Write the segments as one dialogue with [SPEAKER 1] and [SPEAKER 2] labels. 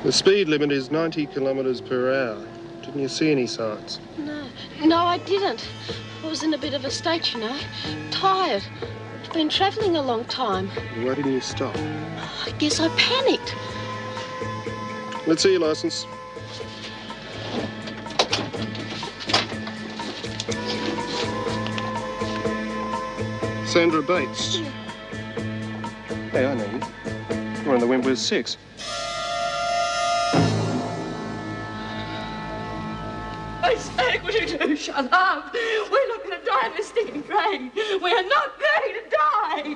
[SPEAKER 1] The speed limit is 90 kilometres per hour. Didn't you see any signs?
[SPEAKER 2] No, I didn't. I was in a bit of a state, you know. Tired. I've been travelling a long time.
[SPEAKER 1] Why didn't you stop?
[SPEAKER 2] I guess I panicked.
[SPEAKER 1] Let's see your licence. Sandra Bates.
[SPEAKER 2] Yeah.
[SPEAKER 1] Hey, I know you. You're on the Wentworth 6.
[SPEAKER 3] I say, will you do shut up? We're not going to die in this stinking train. We are not going to die.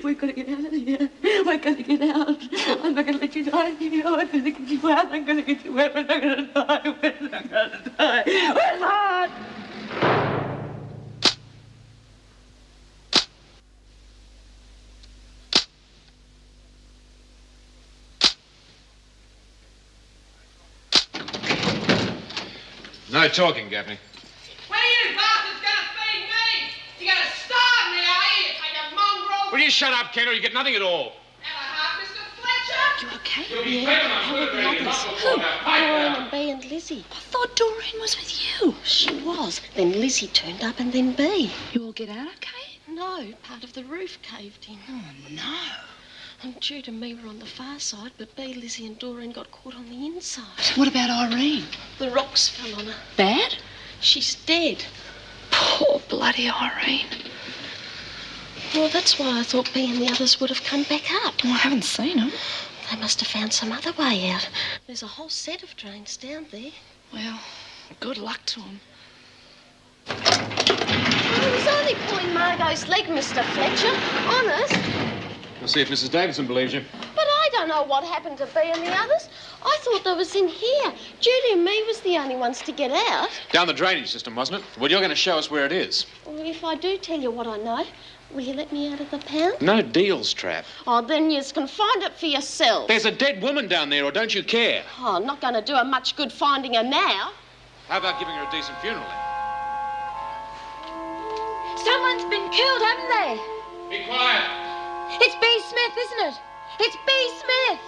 [SPEAKER 3] We're going to get out of here. We're going to get out. I'm not going to let you die here. I'm going to get you out. I'm going to get you out. We're not going to die. We're not going to die. We're not.
[SPEAKER 4] No talking, Gaffney.
[SPEAKER 5] When are you bastards gonna feed me? You're gonna starve me, are you? You take a mongrel.
[SPEAKER 4] Will you shut up, Ken, or you get nothing at all?
[SPEAKER 5] Have a heart, Mr. Fletcher?
[SPEAKER 2] You okay?
[SPEAKER 4] You'll be
[SPEAKER 2] Yeah.
[SPEAKER 4] better
[SPEAKER 2] How
[SPEAKER 4] on
[SPEAKER 2] are the
[SPEAKER 4] good radio,
[SPEAKER 2] others?
[SPEAKER 4] not before that pipe
[SPEAKER 2] Doreen
[SPEAKER 4] down.
[SPEAKER 2] and Bea and Lizzie.
[SPEAKER 3] I thought Doreen was with you.
[SPEAKER 2] She was. Then Lizzie turned up and then Bea.
[SPEAKER 3] You all get out okay?
[SPEAKER 2] No, part of the roof caved in.
[SPEAKER 3] Oh, no.
[SPEAKER 2] And Jude and me were on the far side, but Bea, Lizzie and Doreen got caught on the inside.
[SPEAKER 3] What about Irene?
[SPEAKER 2] The rocks fell on her.
[SPEAKER 3] Bad?
[SPEAKER 2] She's dead.
[SPEAKER 3] Poor bloody Irene.
[SPEAKER 2] Well, that's why I thought Bea and the others would have come back up.
[SPEAKER 3] Well, I haven't seen them.
[SPEAKER 2] They must have found some other way out. There's a whole set of drains down there.
[SPEAKER 3] Well, good luck to them.
[SPEAKER 2] I was only pulling Margot's leg, Mr. Fletcher. Honest.
[SPEAKER 4] We'll see if Mrs. Davidson believes you.
[SPEAKER 2] But I don't know what happened to Bea and the others. I thought they was in here. Judy and me was the only ones to get out.
[SPEAKER 4] Down the drainage system, wasn't it? Well, you're going to show us where it is.
[SPEAKER 2] Well, if I do tell you what I know, will you let me out of the pound?
[SPEAKER 4] No deals, Trap.
[SPEAKER 2] Oh, then you can find it for yourself.
[SPEAKER 4] There's a dead woman down there, or don't you care?
[SPEAKER 2] Oh, I'm not going to do her much good finding her now.
[SPEAKER 4] How about giving her a decent funeral then?
[SPEAKER 3] Someone's been killed, haven't they?
[SPEAKER 4] Be quiet.
[SPEAKER 3] It's Bea Smith, isn't it? It's Bea Smith.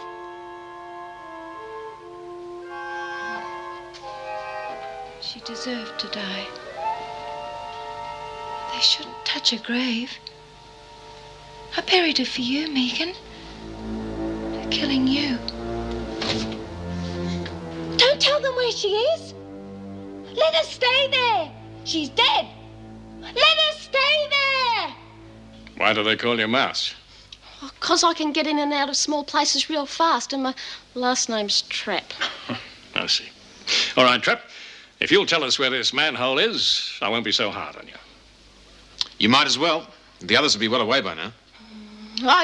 [SPEAKER 3] She deserved to die. They shouldn't touch her grave. I buried her for you, Megan. They're killing you. Don't tell them where she is. Let her stay there. She's dead. Let her stay there.
[SPEAKER 6] Why do they call you Mouse?
[SPEAKER 2] 'Cause I can get in and out of small places real fast, and my last name's Trap.
[SPEAKER 6] I see. All right, Trap. If you'll tell us where this manhole is, I won't be so hard on you.
[SPEAKER 4] You might as well. The others will be well away by now.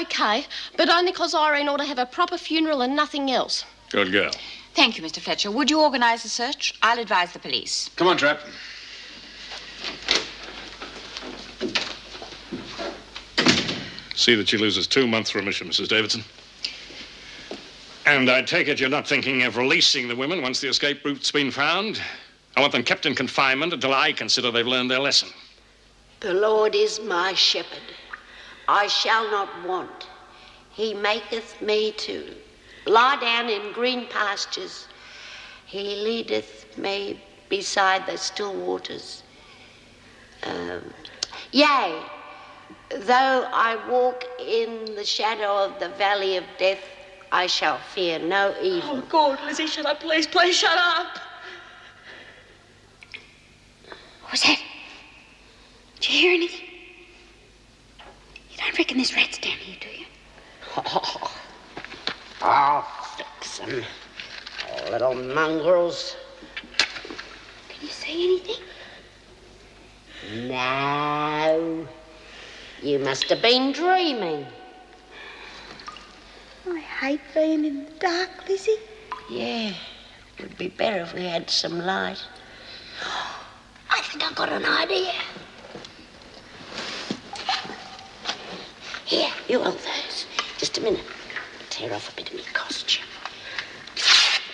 [SPEAKER 2] Okay, but only 'cause Irene ought to have a proper funeral and nothing else.
[SPEAKER 6] Good girl.
[SPEAKER 7] Thank you, Mr. Fletcher. Would you organise a search? I'll advise the police.
[SPEAKER 4] Come on, Trap.
[SPEAKER 6] See that she loses 2 months' remission, Mrs. Davidson. And I take it you're not thinking of releasing the women once the escape route's been found? I want them kept in confinement until I consider they've learned their lesson.
[SPEAKER 8] The Lord is my shepherd. I shall not want. He maketh me to lie down in green pastures. He leadeth me beside the still waters. Yea, though I walk in the shadow of the valley of death, I shall fear no evil.
[SPEAKER 3] Oh, God, Lizzie, shut up, please. Please shut up.
[SPEAKER 9] What was that? Did you hear anything? You don't reckon there's rats down here, do you?
[SPEAKER 8] I'll fix them. Little mongrels.
[SPEAKER 9] Can you see anything?
[SPEAKER 8] No. You must have been dreaming.
[SPEAKER 9] I hate being in the dark, Lizzie.
[SPEAKER 8] Yeah, it would be better if we had some light. I think I've got an idea. Here, you hold those. Just a minute. Tear off a bit of my costume.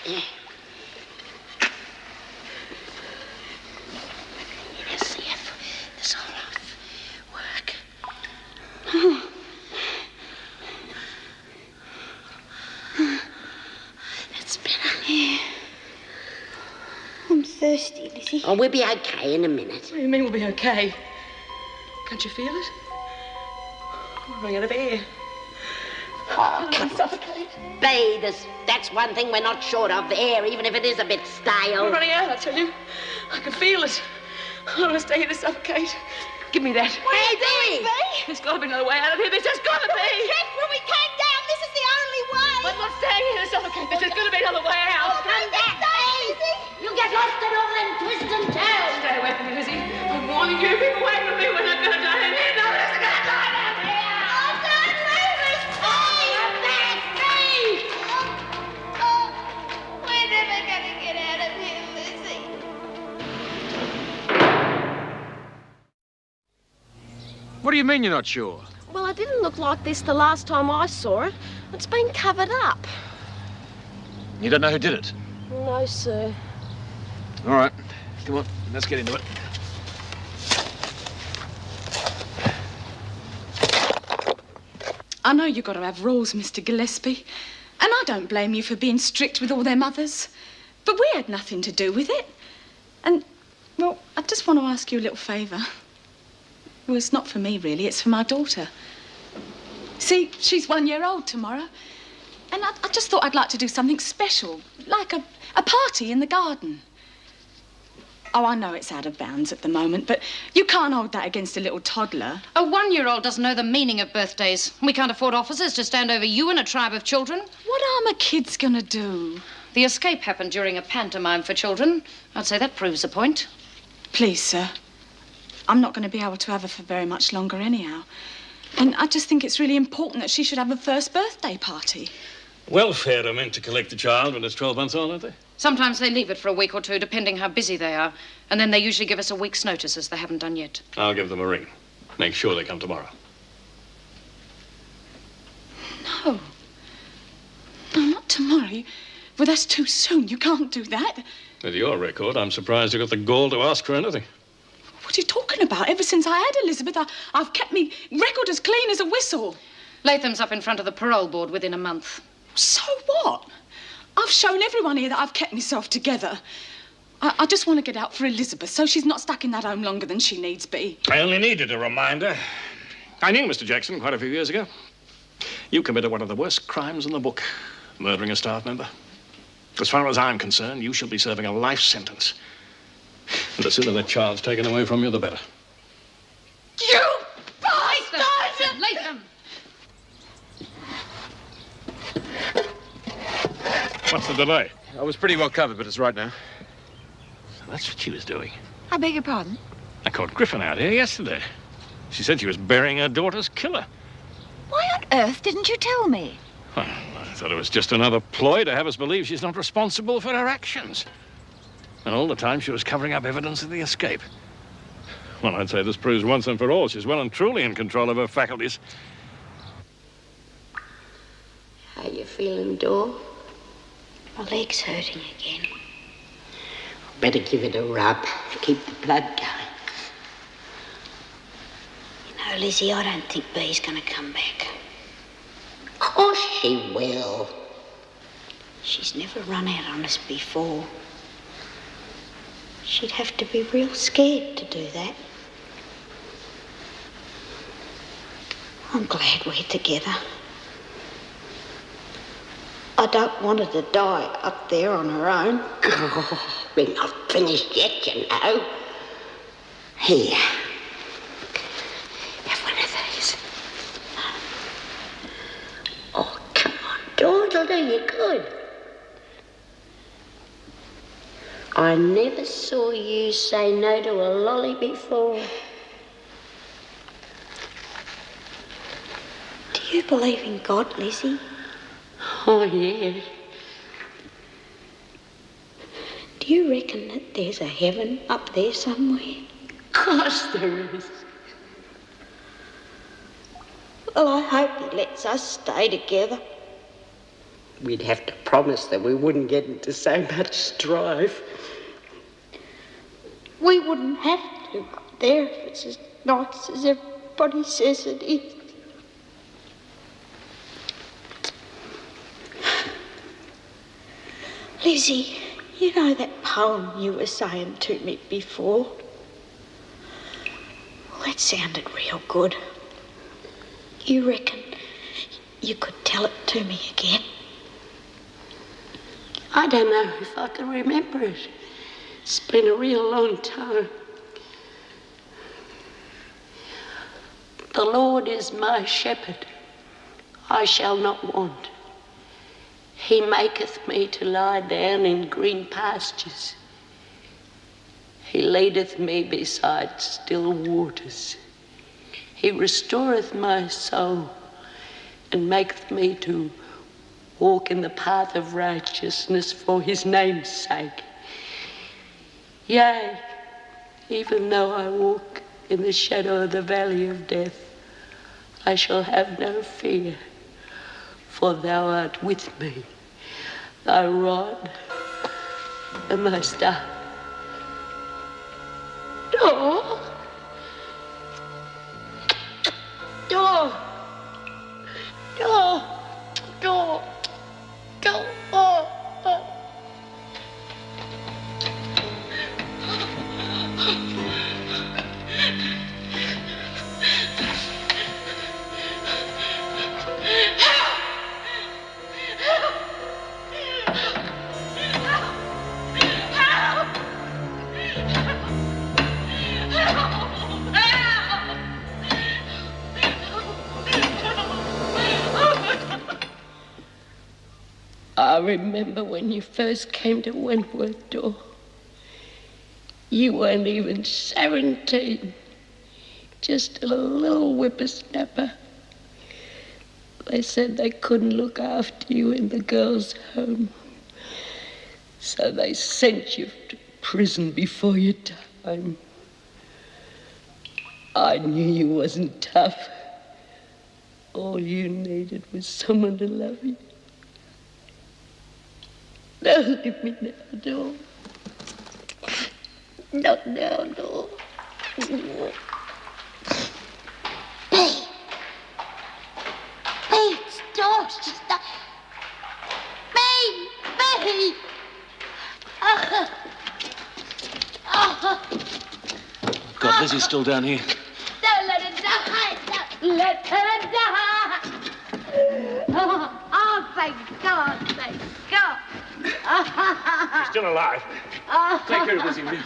[SPEAKER 8] Yeah. Let's see if this all off work.
[SPEAKER 9] Yeah. I'm thirsty, Lizzie.
[SPEAKER 8] Oh, we'll be okay in a minute.
[SPEAKER 3] What do you mean we'll be okay? Can't you feel it? We're running out of air.
[SPEAKER 8] Oh, come on.
[SPEAKER 3] Suffocate.
[SPEAKER 8] Bathe us. That's one thing we're not short of, air, even if it is a bit stale.
[SPEAKER 3] We're running out, I tell you. I can feel it. I don't want to stay here to suffocate. Give me that.
[SPEAKER 8] What are you doing?
[SPEAKER 3] There's got to be another way out of here. There's just got to be.
[SPEAKER 9] Checked when we came down. This is the only way.
[SPEAKER 3] I'm not staying here to suffocate. There's just got to be another way out.
[SPEAKER 8] Come back, Lizzie. You'll get lost in all them twists and turns.
[SPEAKER 3] Stay away from me, Lizzie. I'm warning you. Keep away from me. We're not going to die in here. No, we're going to die out here.
[SPEAKER 9] Oh, don't leave us.
[SPEAKER 8] Come back, please.
[SPEAKER 9] We're never going to get out of here, Lizzie.
[SPEAKER 4] What do you mean you're not sure?
[SPEAKER 2] Well, it didn't look like this the last time I saw it. It's been covered up.
[SPEAKER 4] You don't know who did it?
[SPEAKER 2] No, sir.
[SPEAKER 4] All right. Come on, let's get into it.
[SPEAKER 10] I know you've got to have rules, Mr. Gillespie, and I don't blame you for being strict with all their mothers, but we had nothing to do with it. And, well, I just want to ask you a little favour. Well, it's not for me, really. It's for my daughter. See, she's 1 year old tomorrow, and I just thought I'd like to do something special, like a party in the garden. Oh, I know it's out of bounds at the moment, but you can't hold that against a little toddler.
[SPEAKER 11] A 1-year-old doesn't know the meaning of birthdays. We can't afford officers to stand over you and a tribe of children.
[SPEAKER 10] What are my kids going to do?
[SPEAKER 11] The escape happened during a pantomime for children. I'd say that proves a point.
[SPEAKER 10] Please, sir. I'm not going to be able to have her for very much longer anyhow. And I just think it's really important that she should have a first birthday party.
[SPEAKER 6] Welfare are meant to collect the child when it's 12 months old, aren't they?
[SPEAKER 11] Sometimes they leave it for a week or two, depending how busy they are. And then they usually give us a week's notice, as they haven't done yet.
[SPEAKER 6] I'll give them a ring. Make sure they come tomorrow.
[SPEAKER 10] No. No, not tomorrow. Well, that's too soon. You can't do that.
[SPEAKER 6] With your record, I'm surprised you got the gall to ask for anything.
[SPEAKER 10] What are you talking about? Ever since I had Elizabeth, I've kept me record as clean as a whistle.
[SPEAKER 11] Latham's up in front of the parole board within a month.
[SPEAKER 10] So what? I've shown everyone here that I've kept myself together. I just want to get out for Elizabeth so she's not stuck in that home longer than she needs be.
[SPEAKER 6] I only needed a reminder. I knew Mr. Jackson quite a few years ago. You committed one of the worst crimes in the book, murdering a staff member. As far as I'm concerned, you shall be serving a life sentence. And the sooner that child's taken away from you, the better.
[SPEAKER 10] You bastard!
[SPEAKER 11] Latham!
[SPEAKER 6] What's the delay?
[SPEAKER 4] I was pretty well covered, but it's right now.
[SPEAKER 6] That's what she was doing.
[SPEAKER 7] I beg your pardon?
[SPEAKER 6] I caught Griffin out here yesterday. She said she was burying her daughter's killer.
[SPEAKER 7] Why on earth didn't you tell me?
[SPEAKER 6] Well, I thought it was just another ploy to have us believe she's not responsible for her actions. And all the time she was covering up evidence of the escape. Well, I'd say this proves once and for all she's well and truly in control of her faculties.
[SPEAKER 8] How you feeling, Dor?
[SPEAKER 9] My leg's hurting again.
[SPEAKER 8] Better give it a rub. Keep the blood going.
[SPEAKER 9] You know, Lizzie, I don't think Bee's going to come back.
[SPEAKER 8] Of course she will.
[SPEAKER 9] She's never run out on us before. She'd have to be real scared to do that. I'm glad we're together. I don't want her to die up there on her own.
[SPEAKER 8] Oh, we're not finished yet, you know. Here. Have one of these. Oh, come on, Dor, it'll do you good. I never saw you say no to a lolly before.
[SPEAKER 9] Do you believe in God, Lizzie?
[SPEAKER 8] Oh, yeah.
[SPEAKER 9] Do you reckon that there's a heaven up there somewhere?
[SPEAKER 8] Of course there is.
[SPEAKER 9] Well, I hope he lets us stay together.
[SPEAKER 8] We'd have to promise that we wouldn't get into so much strife.
[SPEAKER 9] We wouldn't have to up there if it's as nice as everybody says it is. Lizzie, you know that poem you were saying to me before? Well, it sounded real good. You reckon you could tell it to me again?
[SPEAKER 8] I don't know if I can remember it. It's been a real long time. The Lord is my shepherd, I shall not want. He maketh me to lie down in green pastures. He leadeth me beside still waters. He restoreth my soul and maketh me to walk in the path of righteousness for his name's sake. Yea, even though I walk in the shadow of the valley of death, I shall have no fear, for thou art with me. Thy rod and thy staff. Door. Door. Door. Door. Door. Oh. I remember when you first came to Wentworth Door. You weren't even 17, just a little whippersnapper. They said they couldn't look after you in the girls' home, so they sent you to prison before your time. I knew you wasn't tough. All you needed was someone to love you. Don't leave me now, no. Not now, no.
[SPEAKER 9] Hey, stop. Stop. Babe, babe.
[SPEAKER 6] God, Lizzie's still down here.
[SPEAKER 9] Don't let her die. Don't let her die. Oh, thank God, thank God.
[SPEAKER 6] She's still alive. Take care of Lizzie, will you?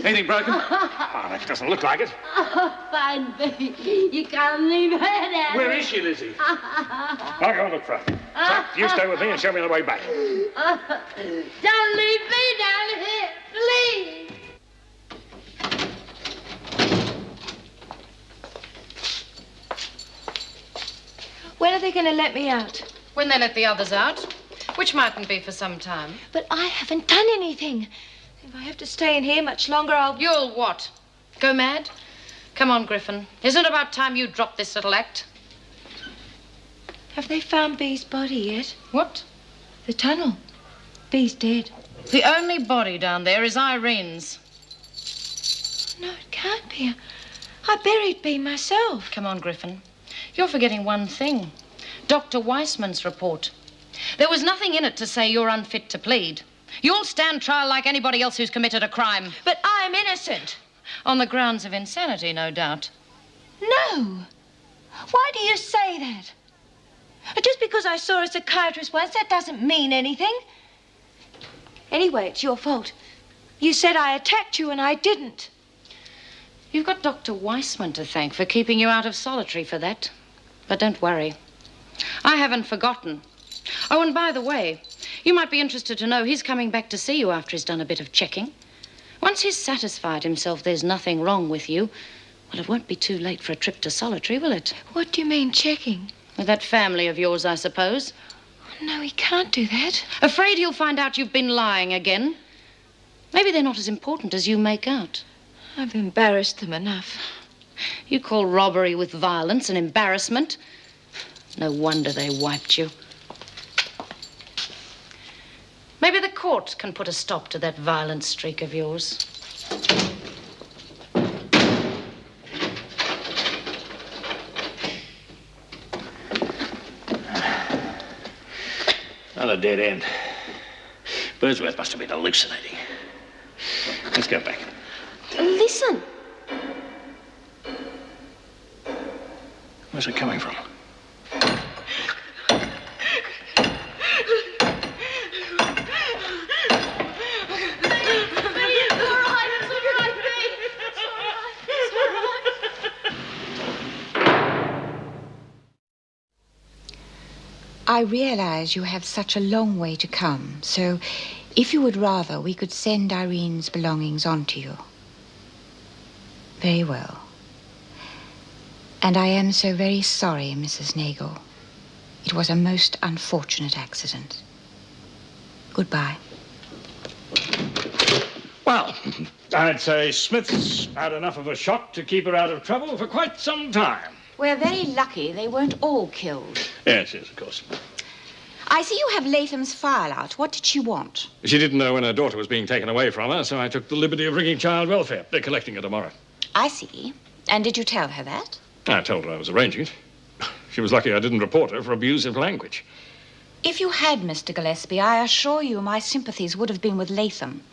[SPEAKER 6] Anything broken? Oh, that doesn't look like it.
[SPEAKER 9] Oh, fine, baby. You can't leave her down.
[SPEAKER 6] Where is she, Lizzie? I'll go and look for her. So, you stay with me and show me the way back.
[SPEAKER 9] Don't leave me down here, please.
[SPEAKER 12] When are they going to let me out?
[SPEAKER 11] When they let the others out, which mightn't be for some time.
[SPEAKER 12] But I haven't done anything. If I have to stay in here much longer,
[SPEAKER 11] You'll what? Go mad? Come on, Griffin. Isn't it about time you dropped this little act?
[SPEAKER 12] Have they found Bee's body yet?
[SPEAKER 11] What?
[SPEAKER 12] The tunnel. Bee's dead.
[SPEAKER 11] The only body down there is Irene's.
[SPEAKER 12] No, it can't be. I buried Bee myself.
[SPEAKER 11] Come on, Griffin. You're forgetting one thing. Dr. Weissman's report. There was nothing in it to say you're unfit to plead. You'll stand trial like anybody else who's committed a crime.
[SPEAKER 12] But I'm innocent.
[SPEAKER 11] On the grounds of insanity, no doubt.
[SPEAKER 12] No. Why do you say that? Just because I saw a psychiatrist once, that doesn't mean anything. Anyway, it's your fault. You said I attacked you and I didn't.
[SPEAKER 11] You've got Dr. Weissman to thank for keeping you out of solitary for that. But don't worry. I haven't forgotten. Oh, and by the way, you might be interested to know he's coming back to see you after he's done a bit of checking. Once he's satisfied himself there's nothing wrong with you, well, it won't be too late for a trip to solitary, will it?
[SPEAKER 12] What do you mean, checking?
[SPEAKER 11] With that family of yours, I suppose.
[SPEAKER 12] No, he can't do that.
[SPEAKER 11] Afraid he'll find out you've been lying again? Maybe they're not as important as you make out.
[SPEAKER 12] I've embarrassed them enough.
[SPEAKER 11] You call robbery with violence an embarrassment? No wonder they wiped you. Maybe the court can put a stop to that violent streak of yours.
[SPEAKER 6] Another dead end. Birdsworth must have been hallucinating. Let's go back.
[SPEAKER 2] Listen.
[SPEAKER 6] Where's it coming from?
[SPEAKER 7] I realize you have such a long way to come, so if you would rather, we could send Irene's belongings on to you. Very well. And I am so very sorry, Mrs. Nagel. It was a most unfortunate accident. Goodbye.
[SPEAKER 6] Well, I'd say Smith's had enough of a shock to keep her out of trouble for quite some time.
[SPEAKER 7] We're very lucky they weren't all killed.
[SPEAKER 6] Yes, of course.
[SPEAKER 7] I see you have Latham's file out. What did she want?
[SPEAKER 6] She didn't know when her daughter was being taken away from her, so I took the liberty of ringing Child Welfare. They're collecting her tomorrow.
[SPEAKER 7] I see. And did you tell her that?
[SPEAKER 6] I told her I was arranging it. She was lucky I didn't report her for abusive language.
[SPEAKER 7] If you had, Mr. Gillespie, I assure you my sympathies would have been with Latham.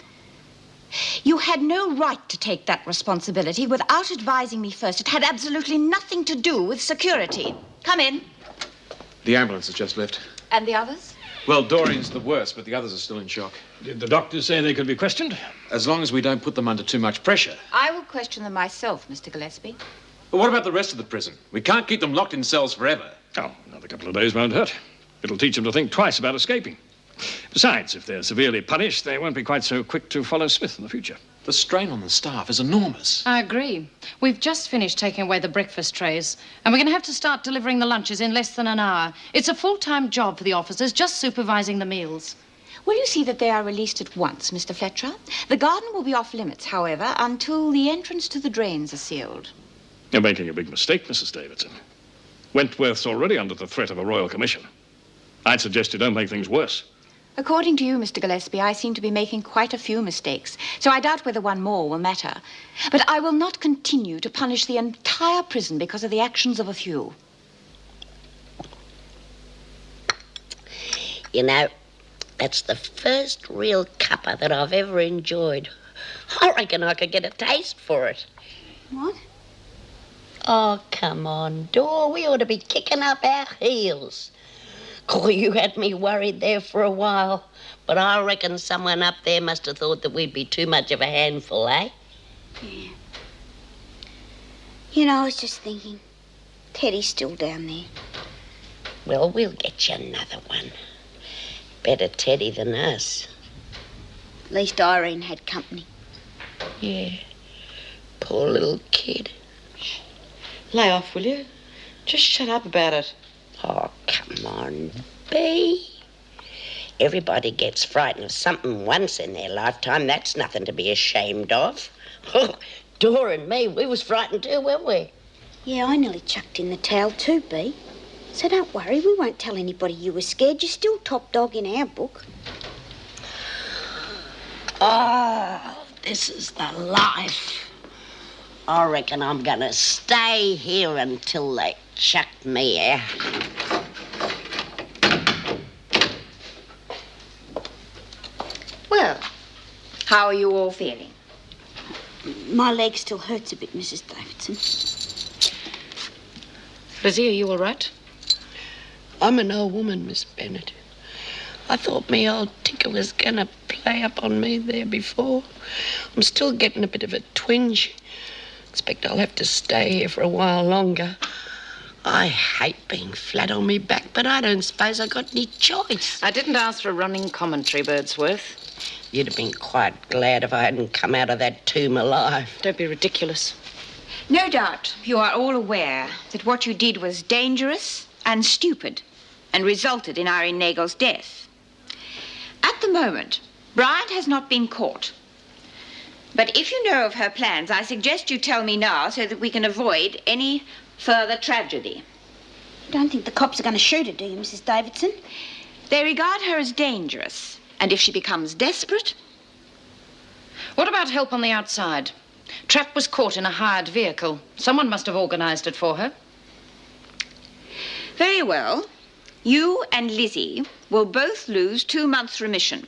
[SPEAKER 7] You had no right to take that responsibility without advising me first. It had absolutely nothing to do with security. Come in.
[SPEAKER 4] The ambulance has just left.
[SPEAKER 7] And the others?
[SPEAKER 4] Well, Doreen's the worst, but the others are still in shock.
[SPEAKER 6] Did the doctors say they could be questioned?
[SPEAKER 4] As long as we don't put them under too much pressure.
[SPEAKER 7] I will question them myself, Mr. Gillespie.
[SPEAKER 4] But what about the rest of the prison? We can't keep them locked in cells forever.
[SPEAKER 6] Oh, another couple of days won't hurt. It'll teach them to think twice about escaping. Besides, if they're severely punished, they won't be quite so quick to follow Smith in the future.
[SPEAKER 4] The strain on the staff is enormous.
[SPEAKER 11] I agree. We've just finished taking away the breakfast trays, and we're going to have to start delivering the lunches in less than an hour. It's a full-time job for the officers, just supervising the meals.
[SPEAKER 7] Will you see that they are released at once, Mr. Fletcher? The garden will be off limits, however, until the entrance to the drains are sealed.
[SPEAKER 6] You're making a big mistake, Mrs. Davidson. Wentworth's already under the threat of a royal commission. I'd suggest you don't make things worse.
[SPEAKER 7] According to you, Mr. Gillespie, I seem to be making quite a few mistakes, so I doubt whether one more will matter. But I will not continue to punish the entire prison because of the actions of a few.
[SPEAKER 8] You know, that's the first real cuppa that I've ever enjoyed. I reckon I could get a taste for it.
[SPEAKER 9] What?
[SPEAKER 8] Oh, come on, Dor. We ought to be kicking up our heels. Oh, you had me worried there for a while. But I reckon someone up there must have thought that we'd be too much of a handful, eh?
[SPEAKER 9] Yeah. You know, I was just thinking, Teddy's still down there.
[SPEAKER 8] Well, we'll get you another one. Better Teddy than us.
[SPEAKER 9] At least Irene had company.
[SPEAKER 8] Yeah. Poor little kid.
[SPEAKER 13] Lay off, will you? Just shut up about it.
[SPEAKER 8] Oh, come on, Bea. Everybody gets frightened of something once in their lifetime. That's nothing to be ashamed of. Dor and me, we was frightened too, weren't we?
[SPEAKER 9] Yeah, I nearly chucked in the towel too, Bea. So don't worry, we won't tell anybody you were scared. You're still top dog in our book.
[SPEAKER 8] Oh, this is the life. I reckon I'm gonna stay here until they chuck me out.
[SPEAKER 7] Well, how are you all feeling?
[SPEAKER 9] My leg still hurts a bit, Mrs. Davidson.
[SPEAKER 11] Lizzie, are you all right?
[SPEAKER 8] I'm an old woman, Miss Bennett. I thought me old ticker was gonna play up on me there before. I'm still getting a bit of a twinge. Expect I'll have to stay here for a while longer. I hate being flat on me back, but I don't suppose I got any choice.
[SPEAKER 11] I didn't ask for a running commentary, Birdsworth.
[SPEAKER 8] You'd have been quite glad if I hadn't come out of that tomb alive.
[SPEAKER 11] Don't be ridiculous.
[SPEAKER 7] No doubt you are all aware that what you did was dangerous and stupid and resulted in Irene Nagel's death. At the moment, Bryant has not been caught. But if you know of her plans, I suggest you tell me now so that we can avoid any further tragedy.
[SPEAKER 9] You don't think the cops are going to shoot her, do you, Mrs. Davidson?
[SPEAKER 7] They regard her as dangerous, and if she becomes desperate...
[SPEAKER 11] What about help on the outside? Trapp was caught in a hired vehicle. Someone must have organized it for her.
[SPEAKER 7] Very well. You and Lizzie will both lose 2 months' remission.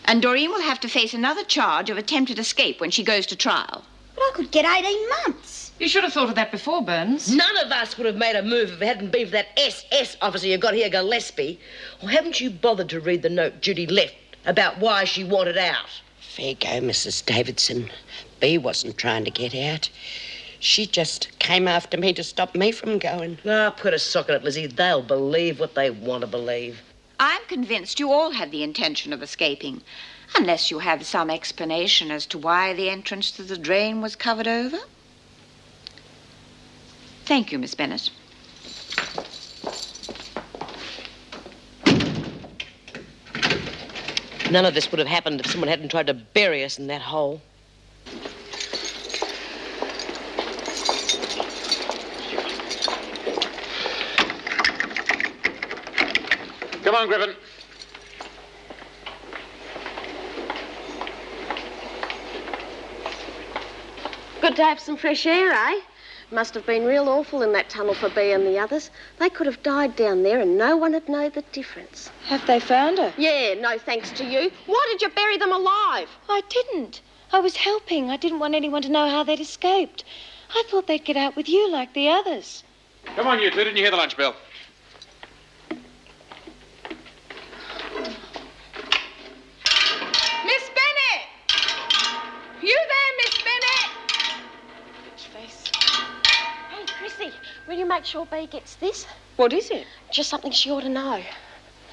[SPEAKER 7] And Doreen will have to face another charge of attempted escape when she goes to trial.
[SPEAKER 9] But I could get 18 months.
[SPEAKER 11] You should have thought of that before, Burns.
[SPEAKER 13] None of us would have made a move if it hadn't been for that SS officer you got here, Gillespie. Or haven't you bothered to read the note Judy left about why she wanted out?
[SPEAKER 8] Fair go, Mrs. Davidson. Bea wasn't trying to get out. She just came after me to stop me from going.
[SPEAKER 13] Ah, put a sock in it, Lizzie. They'll believe what they want to believe.
[SPEAKER 7] I'm convinced you all had the intention of escaping, unless you have some explanation as to why the entrance to the drain was covered over. Thank you, Miss Bennett.
[SPEAKER 13] None of this would have happened if someone hadn't tried to bury us in that hole.
[SPEAKER 4] Come on, Griffin.
[SPEAKER 2] Good to have some fresh air, eh? Must have been real awful in that tunnel for Bea and the others. They could have died down there and no one would know the difference.
[SPEAKER 12] Have they found her?
[SPEAKER 2] Yeah, no thanks to you. Why did you bury them alive?
[SPEAKER 12] I didn't. I was helping. I didn't want anyone to know how they'd escaped. I thought they'd get out with you like the others.
[SPEAKER 4] Come on, you two. Didn't you hear the lunch bell?
[SPEAKER 10] Miss Bennett! You there, Miss Bennett? Face.
[SPEAKER 2] Hey, Chrissy, will you make sure Bea gets this?
[SPEAKER 10] What is it?
[SPEAKER 2] Just something she ought to know.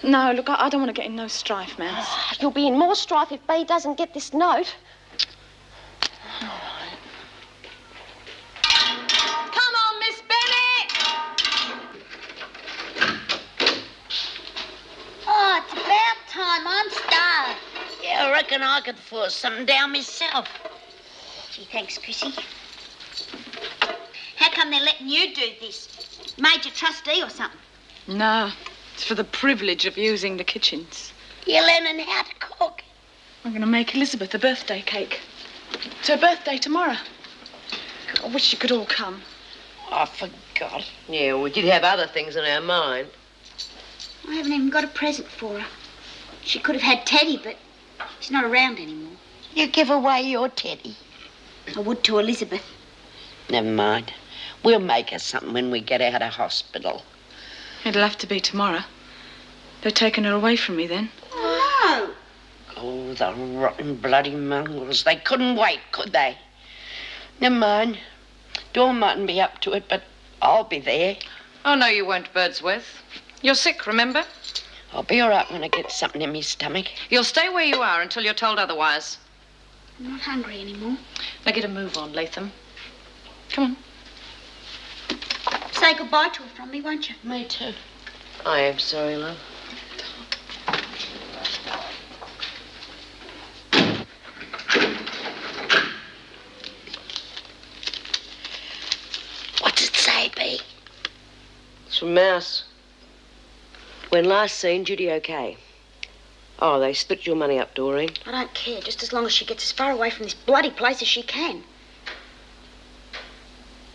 [SPEAKER 10] No, look, I don't want to get in no strife, Mouse.
[SPEAKER 2] You'll be in more strife if Bea doesn't get this note.
[SPEAKER 10] Come on, Miss Bennett!
[SPEAKER 9] Oh, it's about time. I'm starved.
[SPEAKER 8] Yeah, I reckon I could force something down myself.
[SPEAKER 9] Gee, thanks, Chrissy. How come they're letting you do this? Major trustee or something?
[SPEAKER 10] No, it's for the privilege of using the kitchens.
[SPEAKER 8] You're learning how to cook.
[SPEAKER 10] I'm going to make Elizabeth a birthday cake. It's her birthday tomorrow. I wish you could all come.
[SPEAKER 8] I forgot.
[SPEAKER 13] Yeah, we did have other things in our mind.
[SPEAKER 9] I haven't even got a present for her. She could have had Teddy, but he's not around anymore.
[SPEAKER 8] You give away your teddy.
[SPEAKER 9] I would to Elizabeth.
[SPEAKER 8] Never mind. We'll make her something when we get out of hospital.
[SPEAKER 10] It'll have to be tomorrow. They're taking her away from me then.
[SPEAKER 9] Oh,
[SPEAKER 8] Oh, the rotten bloody mongrels. They couldn't wait, could they? Never mind. Dawn mightn't be up to it, but I'll be there.
[SPEAKER 11] Oh, no, you won't, Birdsworth. You're sick, remember?
[SPEAKER 8] I'll be all right when I get something in my stomach.
[SPEAKER 11] You'll stay where you are until you're told otherwise.
[SPEAKER 9] I'm not hungry anymore.
[SPEAKER 11] Now get a move on, Latham. Come on.
[SPEAKER 9] Say goodbye to her from me, won't you?
[SPEAKER 8] Me too.
[SPEAKER 13] I am sorry, love.
[SPEAKER 8] What's it say, Bea?
[SPEAKER 13] It's from Mouse. When last seen, Judy okay. Oh, they split your money up, Doreen.
[SPEAKER 9] I don't care, just as long as she gets as far away from this bloody place as she can.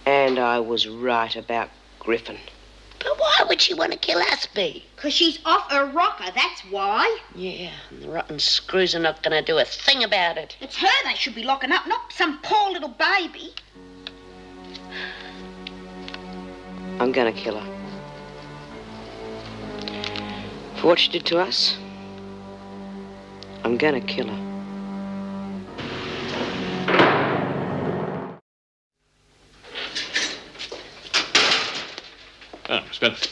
[SPEAKER 13] And I was right about Griffin.
[SPEAKER 8] But why would she want to kill us, Bea?
[SPEAKER 9] 'Cause she's off her rocker, that's why.
[SPEAKER 8] Yeah, and the rotten screws are not going to do a thing about it.
[SPEAKER 9] It's her they should be locking up, not some poor little baby.
[SPEAKER 13] I'm gonna kill her. For what she did to us, I'm gonna kill her.
[SPEAKER 6] Oh, Miss Bennett.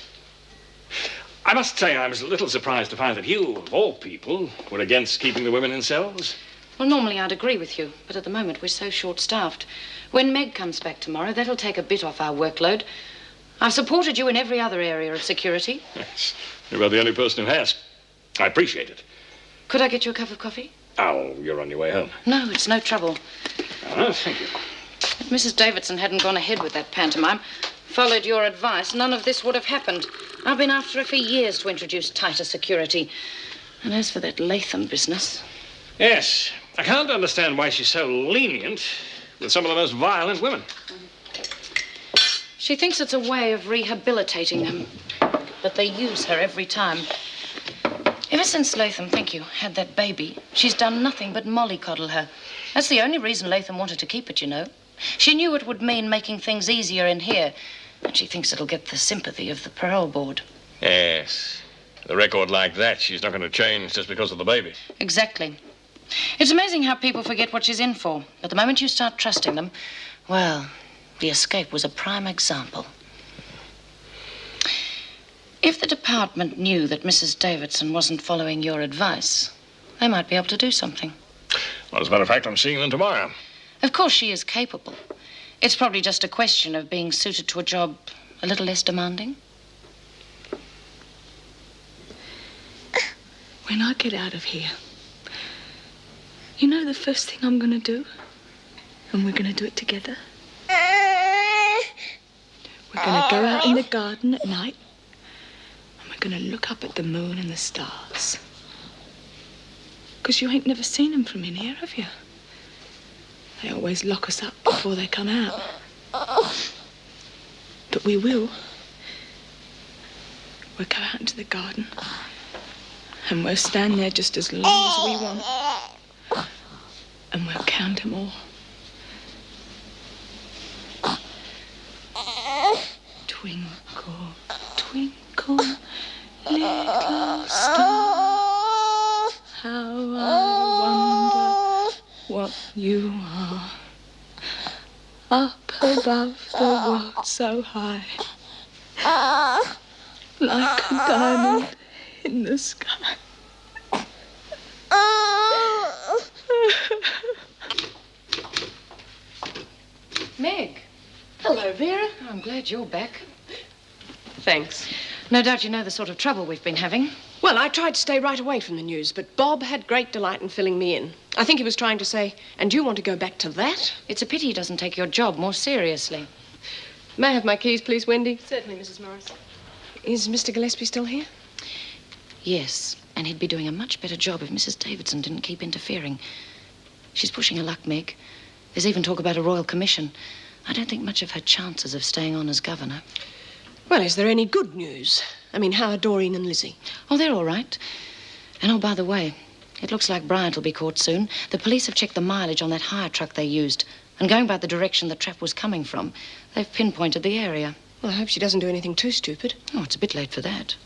[SPEAKER 6] I must say I was a little surprised to find that you, of all people, were against keeping the women in cells.
[SPEAKER 11] Well, normally I'd agree with you, but at the moment we're so short-staffed. When Meg comes back tomorrow, that'll take a bit off our workload. I've supported you in every other area of security.
[SPEAKER 6] Yes. You're about the only person who has. I appreciate it.
[SPEAKER 11] Could I get you a cup of coffee?
[SPEAKER 6] Oh, you're on your way home.
[SPEAKER 11] No, it's no trouble.
[SPEAKER 6] Oh, thank you.
[SPEAKER 11] If Mrs. Davidson hadn't gone ahead with that pantomime, followed your advice, none of this would have happened. I've been after her for years to introduce tighter security. And as for that Latham business...
[SPEAKER 6] Yes, I can't understand why she's so lenient with some of the most violent women.
[SPEAKER 11] She thinks it's a way of rehabilitating them. But they use her every time. Ever since Latham, thank you, had that baby, she's done nothing but mollycoddle her. That's the only reason Latham wanted to keep it, you know. She knew it would mean making things easier in here, and she thinks it'll get the sympathy of the parole board.
[SPEAKER 6] Yes. A record like that, she's not going to change just because of the baby.
[SPEAKER 11] Exactly. It's amazing how people forget what she's in for. But the moment you start trusting them, well, the escape was a prime example. If the department knew that Mrs. Davidson wasn't following your advice, they might be able to do something.
[SPEAKER 6] Well, as a matter of fact, I'm seeing them tomorrow.
[SPEAKER 11] Of course, she is capable. It's probably just a question of being suited to a job a little less demanding.
[SPEAKER 10] When I get out of here, you know the first thing I'm going to do? And we're going to do it together. We're going to go out in the garden at night, and we're going to look up at the moon and the stars. Because you ain't never seen them from in here, have you? They always lock us up before they come out. But we will. We'll go out into the garden, and we'll stand there just as long as we want. And we'll count them all. Twinkle, twinkle, little star, how I wonder what you are. Up above the world so high, like a diamond in the sky.
[SPEAKER 11] Meg. Hello, Vera. I'm glad you're back.
[SPEAKER 14] Thanks.
[SPEAKER 11] No doubt you know the sort of trouble we've been having.
[SPEAKER 14] Well, I tried to stay right away from the news, but Bob had great delight in filling me in. I think he was trying to say, and you want to go back to that?
[SPEAKER 11] It's a pity he doesn't take your job more seriously.
[SPEAKER 14] May I have my keys, please, Wendy?
[SPEAKER 12] Certainly, Mrs. Morris.
[SPEAKER 14] Is Mr. Gillespie still here?
[SPEAKER 11] Yes, and he'd be doing a much better job if Mrs. Davidson didn't keep interfering. She's pushing her luck, Meg. There's even talk about a royal commission. I don't think much of her chances of staying on as governor.
[SPEAKER 14] Well, is there any good news? I mean, how are Doreen and Lizzie?
[SPEAKER 11] Oh, they're all right. And oh, by the way, it looks like Bryant will be caught soon. The police have checked the mileage on that hire truck they used. And going by the direction the trap was coming from, they've pinpointed the area.
[SPEAKER 14] Well, I hope she doesn't do anything too stupid.
[SPEAKER 11] Oh, it's a bit late for that.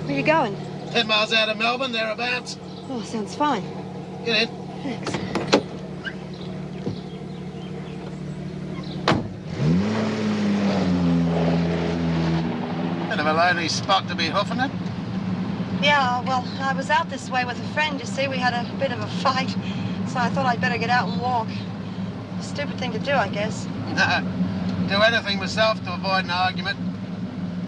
[SPEAKER 12] Where are you going?
[SPEAKER 1] 10 miles out of Melbourne, thereabouts.
[SPEAKER 12] Oh, sounds fine.
[SPEAKER 1] Get in.
[SPEAKER 12] Thanks.
[SPEAKER 1] Bit of a lonely spot to be hoofing it.
[SPEAKER 12] Yeah, well, I was out this way with a friend, you see. We had a bit of a fight, so I thought I'd better get out and walk. Stupid thing to do, I guess.
[SPEAKER 1] No. Do anything myself to avoid an argument.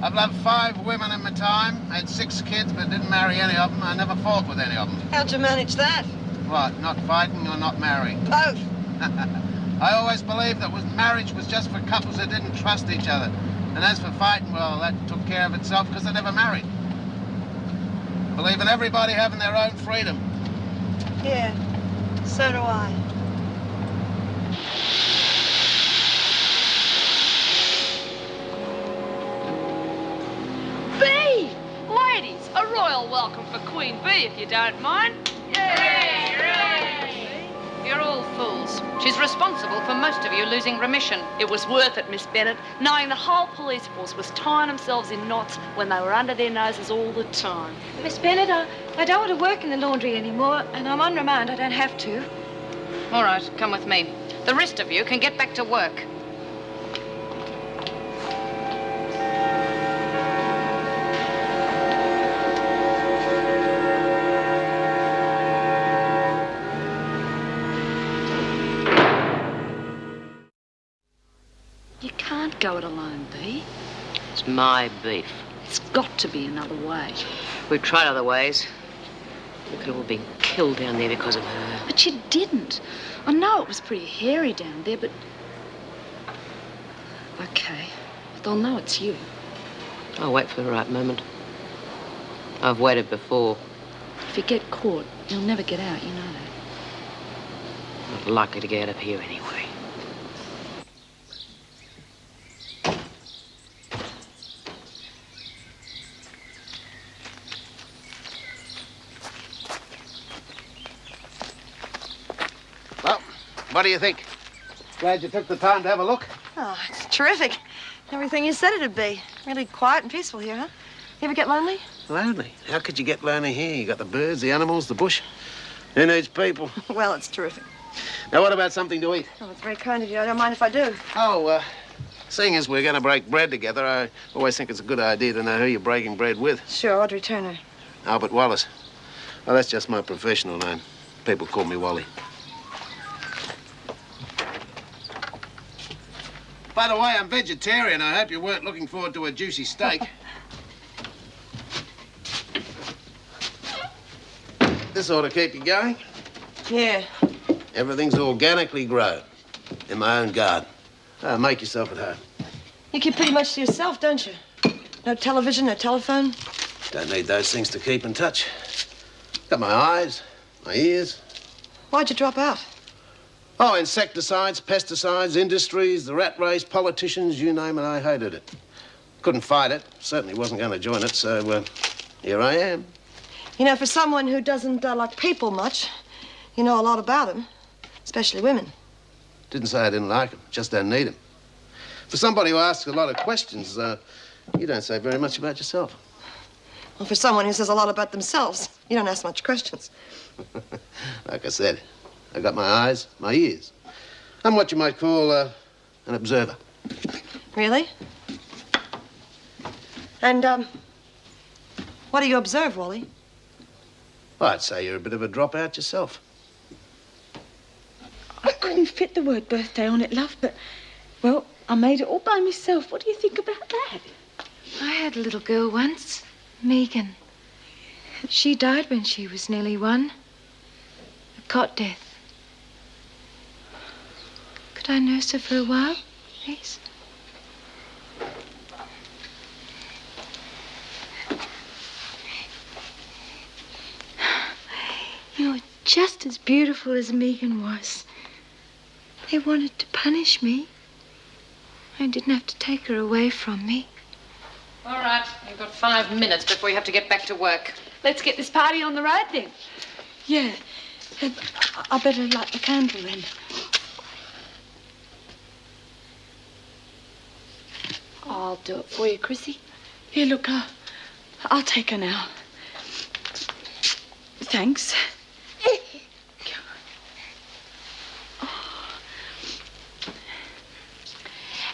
[SPEAKER 1] I've loved 5 women in my time, had 6 kids, but didn't marry any of them. I never fought with any of them.
[SPEAKER 12] How'd you manage that?
[SPEAKER 1] What, not fighting or not marrying?
[SPEAKER 12] Both.
[SPEAKER 1] I always believed that marriage was just for couples that didn't trust each other. And as for fighting, well, that took care of itself because I never married. Believe in everybody having their own freedom.
[SPEAKER 12] Yeah, so do I.
[SPEAKER 5] B! Ladies, a royal welcome for Queen B, if you don't mind.
[SPEAKER 11] You're all fools. She's responsible for most of you losing remission.
[SPEAKER 3] It was worth it, Miss Bennett, knowing the whole police force was tying themselves in knots when they were under their noses all the time.
[SPEAKER 12] Miss Bennett, I don't want to work in the laundry anymore, and I'm on remand. I don't have to.
[SPEAKER 11] All right, come with me. The rest of you can get back to work.
[SPEAKER 3] You can't go it alone, B.
[SPEAKER 13] It's my beef.
[SPEAKER 3] It's got to be another way.
[SPEAKER 13] We've tried other ways. We could have all been killed down there because of her.
[SPEAKER 3] But you didn't. I know it was pretty hairy down there, but... Okay. They'll know it's you.
[SPEAKER 13] I'll wait for the right moment. I've waited before.
[SPEAKER 10] If you get caught, you'll never get out, you know that.
[SPEAKER 11] Not likely to get out of here anyway.
[SPEAKER 1] Well, what do you think? Glad you took the time to have a look?
[SPEAKER 15] Oh, it's terrific. Everything you said it'd be. Really quiet and peaceful here, huh? You ever get lonely?
[SPEAKER 1] Lonely? How could you get lonely here? You got the birds, the animals, the bush. Who needs people?
[SPEAKER 15] Well, it's terrific.
[SPEAKER 1] Now, what about something to eat?
[SPEAKER 15] Oh, it's very kind of you. I don't mind if I do.
[SPEAKER 1] Oh, seeing as we're going to break bread together, I always think it's a good idea to know who you're breaking bread with.
[SPEAKER 15] Sure, Audrey Turner.
[SPEAKER 1] Albert Wallace. Well, that's just my professional name. People call me Wally. By the way, I'm vegetarian. I hope you weren't looking forward to a juicy steak. This ought to keep you going.
[SPEAKER 15] Yeah.
[SPEAKER 1] Everything's organically grown in my own garden. Make yourself at home.
[SPEAKER 15] You keep pretty much to yourself, don't you? No television, no telephone.
[SPEAKER 1] Don't need those things to keep in touch. Got my eyes, my ears.
[SPEAKER 15] Why'd you drop out?
[SPEAKER 1] Oh, insecticides, pesticides, industries, the rat race, politicians, you name it, I hated it. Couldn't fight it. Certainly wasn't going to join it, so here I am.
[SPEAKER 15] You know, for someone who doesn't like people much, you know a lot about them, especially women.
[SPEAKER 1] Didn't say I didn't like them, just don't need them. For somebody who asks a lot of questions, you don't say very much about yourself.
[SPEAKER 15] Well, for someone who says a lot about themselves, you don't ask much questions.
[SPEAKER 1] Like I said, I got my eyes, my ears. I'm what you might call an observer.
[SPEAKER 15] Really? And, what do you observe, Wally?
[SPEAKER 1] Well, I'd say you're a bit of a dropout yourself.
[SPEAKER 10] I couldn't fit the word birthday on it, love, but, well, I made it all by myself. What do you think about that?
[SPEAKER 12] I had a little girl once, Megan. She died when she was nearly 1. A cot death. Could I nurse her for a while, please? You're just as beautiful as Megan was. They wanted to punish me. I didn't have to take her away from me.
[SPEAKER 11] All right, you've got 5 minutes before you have to get back to work.
[SPEAKER 10] Let's get this party on the road then. Yeah. I better light the candle then.
[SPEAKER 12] I'll do it for you, Chrissy.
[SPEAKER 10] Here, look, I'll take her now. Thanks.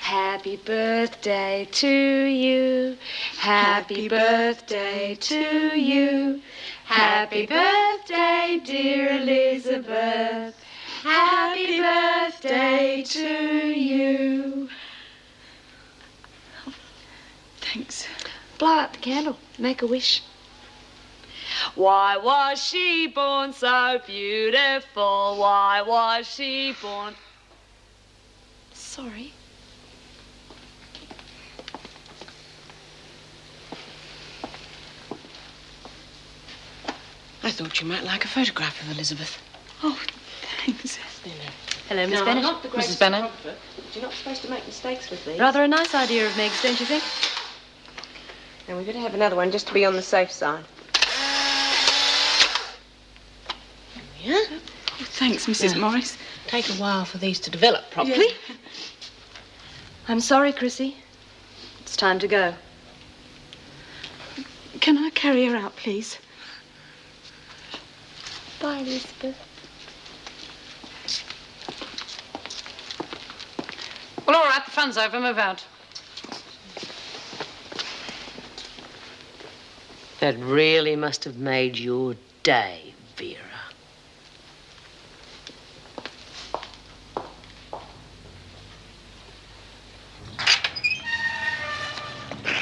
[SPEAKER 12] Happy birthday to you. Happy birthday to you. Happy birthday, dear Elizabeth. Happy birthday to you.
[SPEAKER 10] Thanks.
[SPEAKER 12] Blow out the candle. Make a wish.
[SPEAKER 3] Why was she born so beautiful? Why was she born?
[SPEAKER 12] Sorry.
[SPEAKER 14] I thought you might like a photograph of Elizabeth.
[SPEAKER 10] Oh, thanks.
[SPEAKER 3] Hello, Miss
[SPEAKER 14] No,
[SPEAKER 3] Bennett.
[SPEAKER 14] I'm not the greatest
[SPEAKER 11] Mrs. Bennett.
[SPEAKER 14] photographer, but you're not supposed to make mistakes with these.
[SPEAKER 3] Rather a nice idea of Meg's, don't you think?
[SPEAKER 14] And we better have another one just to be on the safe side. Yeah?
[SPEAKER 10] Oh, thanks, Mrs. Morris.
[SPEAKER 13] Take a while for these to develop properly.
[SPEAKER 10] Yeah.
[SPEAKER 3] I'm sorry, Chrissy. It's time to go.
[SPEAKER 10] Can I carry her out, please?
[SPEAKER 12] Bye, Elizabeth.
[SPEAKER 11] Well, all right, the fun's over. Move out.
[SPEAKER 13] That really must have made your day, Vera.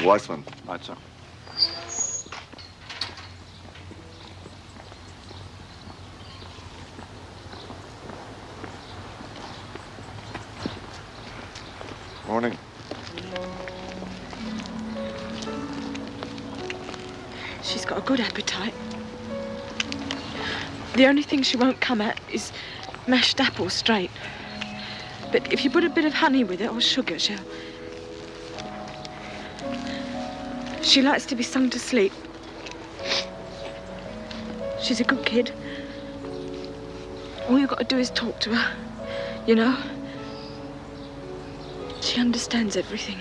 [SPEAKER 16] Weissman. Right, sir. Morning.
[SPEAKER 10] She's got a good appetite. The only thing she won't come at is mashed apples straight. But if you put a bit of honey with it or sugar, she likes to be sung to sleep. She's a good kid. All you've got to do is talk to her, you know? She understands everything.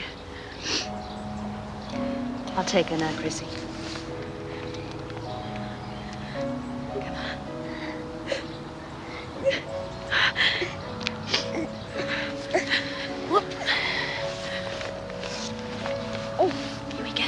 [SPEAKER 12] I'll take her now, Chrissy.
[SPEAKER 9] Oh, here we go.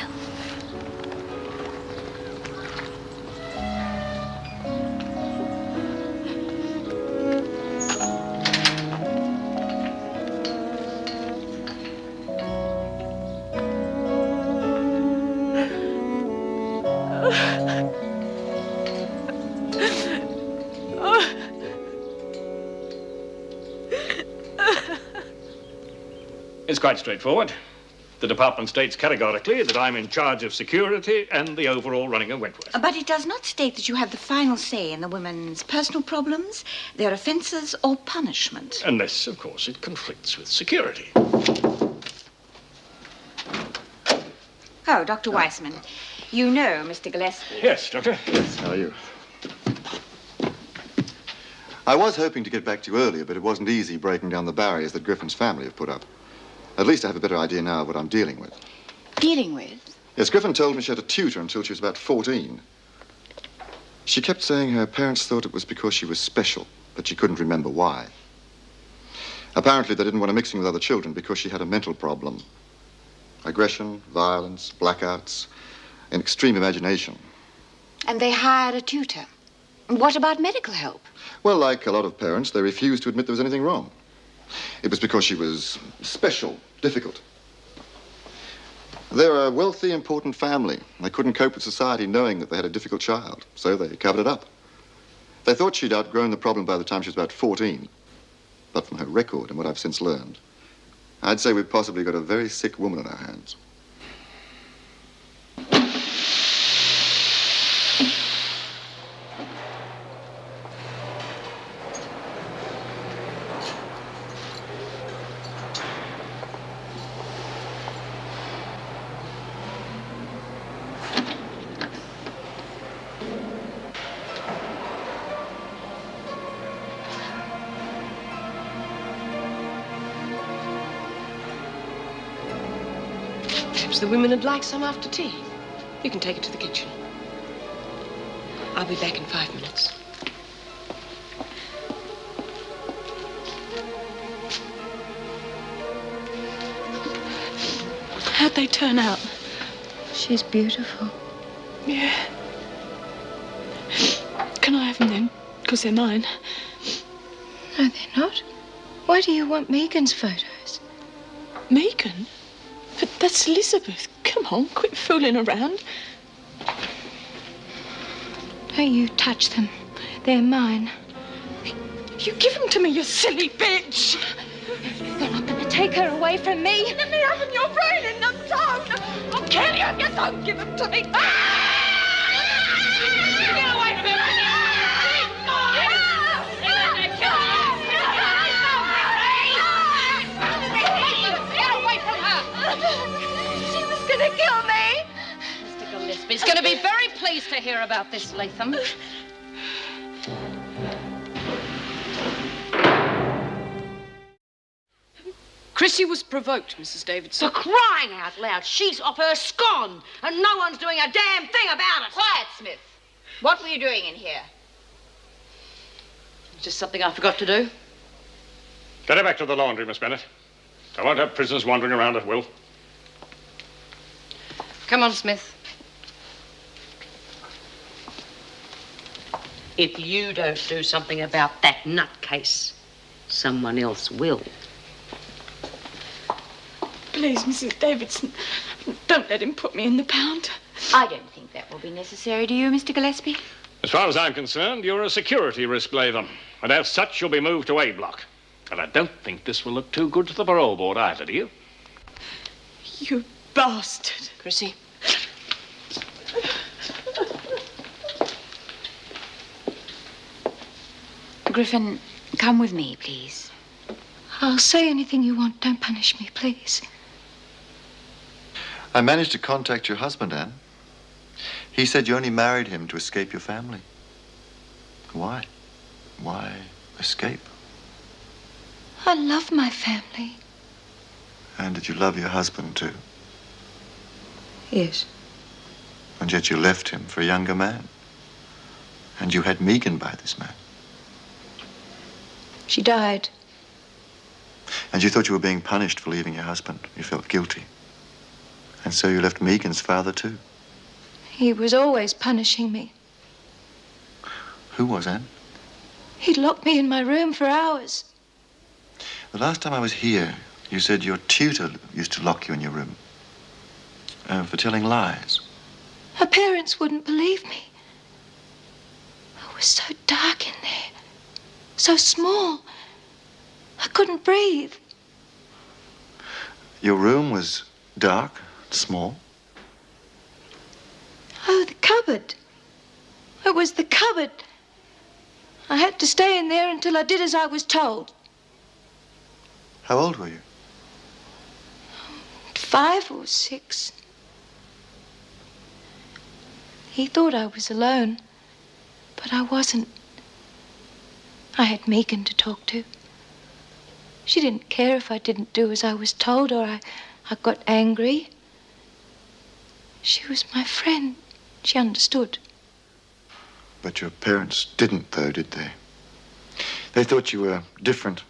[SPEAKER 6] It's quite straightforward. The department states categorically that I'm in charge of security and the overall running of Wentworth.
[SPEAKER 7] But it does not state that you have the final say in the women's personal problems, their offences, or punishment.
[SPEAKER 6] Unless, of course, it conflicts with security.
[SPEAKER 7] Oh, Dr. Weissman, you know Mr. Gillespie.
[SPEAKER 6] Yes, Doctor.
[SPEAKER 16] Yes, how are you? I was hoping to get back to you earlier, but it wasn't easy breaking down the barriers that Griffin's family have put up. At least I have a better idea now of what I'm dealing with.
[SPEAKER 7] Dealing with?
[SPEAKER 16] Yes, Griffin told me she had a tutor until she was about 14. She kept saying her parents thought it was because she was special, but she couldn't remember why. Apparently, they didn't want her mixing with other children because she had a mental problem. Aggression, violence, blackouts, and extreme imagination.
[SPEAKER 7] And they hired a tutor. What about medical help?
[SPEAKER 16] Well, like a lot of parents, they refused to admit there was anything wrong. It was because she was special, difficult. They're a wealthy, important family. They couldn't cope with society knowing that they had a difficult child, so they covered it up. They thought she'd outgrown the problem by the time she was about 14. But from her record and what I've since learned, I'd say we've possibly got a very sick woman on our hands.
[SPEAKER 14] Perhaps the women would like some after tea. You can take it to the kitchen. I'll be back in 5 minutes.
[SPEAKER 10] How'd they turn out?
[SPEAKER 12] She's beautiful.
[SPEAKER 10] Yeah. Can I have them then? Because they're mine.
[SPEAKER 12] No, they're not. Why do you want Megan's photos?
[SPEAKER 10] Megan? But that's Elizabeth. Come on, quit fooling around.
[SPEAKER 12] Don't you touch them. They're mine.
[SPEAKER 10] You give them to me, you silly bitch!
[SPEAKER 12] You're not going to take her away from me.
[SPEAKER 10] Let me have them, your brain in the zone! I'll kill you if you don't give them to me! Get away from me!
[SPEAKER 11] Get away from her!
[SPEAKER 12] She was going to kill me.
[SPEAKER 11] Mr. Gillespie's going to be very pleased to hear about this, Latham.
[SPEAKER 14] Chrissy was provoked, Mrs. Davidson.
[SPEAKER 13] For crying out loud, she's off her scone, and no one's doing a damn thing about it.
[SPEAKER 7] Quiet, Smith. What were you doing in here?
[SPEAKER 13] Just something I forgot to do.
[SPEAKER 6] Get her back to the laundry, Miss Bennett. I won't have prisoners wandering around at will.
[SPEAKER 11] Come on, Smith.
[SPEAKER 13] If you don't do something about that nutcase, someone else will.
[SPEAKER 10] Please, Mrs. Davidson, don't let him put me in the pound.
[SPEAKER 7] I don't think that will be necessary, do you, Mr. Gillespie?
[SPEAKER 6] As far as I'm concerned, you're a security risk, Latham. And as such, you'll be moved to A block. And I don't think this will look too good to the parole board either, do you?
[SPEAKER 10] You bastard.
[SPEAKER 14] Chrissy.
[SPEAKER 7] Griffin, come with me, please.
[SPEAKER 12] I'll say anything you want. Don't punish me, please.
[SPEAKER 16] I managed to contact your husband, Anne. He said you only married him to escape your family. Why? Why escape?
[SPEAKER 12] I love my family.
[SPEAKER 16] And did you love your husband, too?
[SPEAKER 12] Yes.
[SPEAKER 16] And yet you left him for a younger man. And you had Megan by this man.
[SPEAKER 12] She died.
[SPEAKER 16] And you thought you were being punished for leaving your husband. You felt guilty. And so you left Megan's father, too.
[SPEAKER 12] He was always punishing me.
[SPEAKER 16] Who was, Anne?
[SPEAKER 12] He'd lock me in my room for hours.
[SPEAKER 16] The last time I was here, you said your tutor used to lock you in your room. For telling lies.
[SPEAKER 12] Her parents wouldn't believe me. It was so dark in there. So small. I couldn't breathe.
[SPEAKER 16] Your room was dark, small?
[SPEAKER 12] Oh, the cupboard. It was the cupboard. I had to stay in there until I did as I was told.
[SPEAKER 16] How old were you?
[SPEAKER 12] 5 or 6. He thought I was alone, but I wasn't. I had Megan to talk to. She didn't care if I didn't do as I was told or I got angry. She was my friend. She understood.
[SPEAKER 16] But your parents didn't, though, did they? They thought you were different.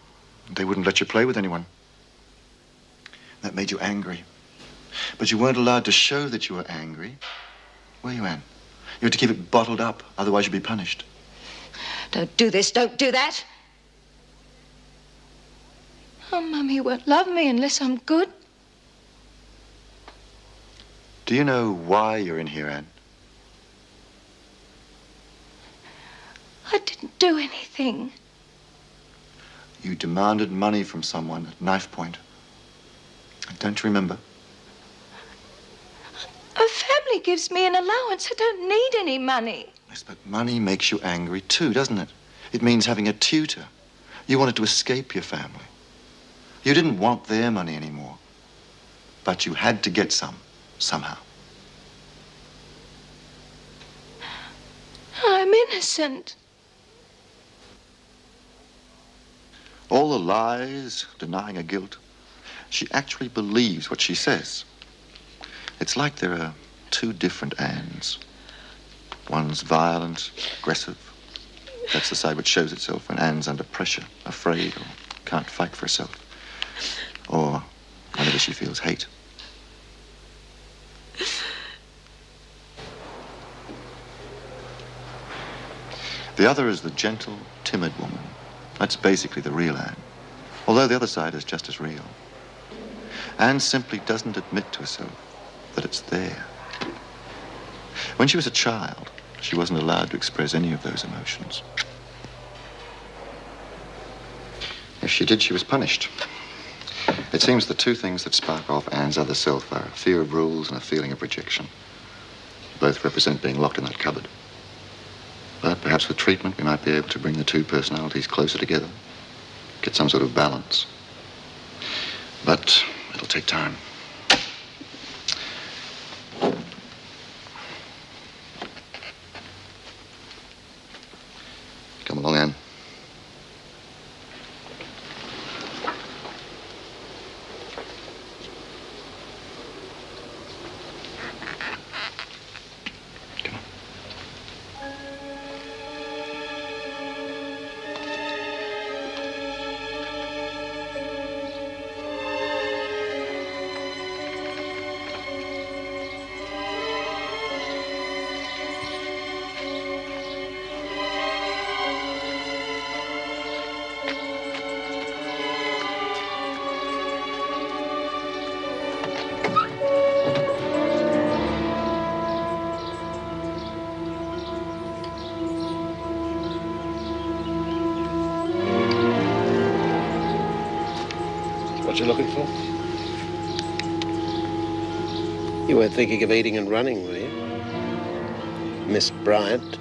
[SPEAKER 16] They wouldn't let you play with anyone. That made you angry. But you weren't allowed to show that you were angry, were you, Anne? You had to keep it bottled up, otherwise you'd be punished.
[SPEAKER 12] Don't do this, don't do that. Oh, Mummy won't love me unless I'm good.
[SPEAKER 16] Do you know why you're in here, Anne?
[SPEAKER 12] I didn't do anything.
[SPEAKER 16] You demanded money from someone at knife point. Don't you remember?
[SPEAKER 12] A family gives me an allowance. I don't need any money.
[SPEAKER 16] Yes, but money makes you angry too, doesn't it? It means having a tutor. You wanted to escape your family. You didn't want their money anymore. But you had to get some, somehow.
[SPEAKER 12] I'm innocent.
[SPEAKER 16] All the lies, denying her guilt, she actually believes what she says. It's like there are 2 different Annes. One's violent, aggressive. That's the side which shows itself when Anne's under pressure, afraid, or can't fight for herself. Or whenever she feels hate. The other is the gentle, timid woman. That's basically the real Anne. Although the other side is just as real. Anne simply doesn't admit to herself that it's there. When she was a child, she wasn't allowed to express any of those emotions. If she did, she was punished. It seems the 2 things that spark off Anne's other self are a fear of rules and a feeling of rejection. Both represent being locked in that cupboard. But perhaps with treatment, we might be able to bring the 2 personalities closer together, get some sort of balance. But it'll take time. Come along, Anne.
[SPEAKER 1] What you looking for? You weren't thinking of eating and running, were you? Miss Bryant?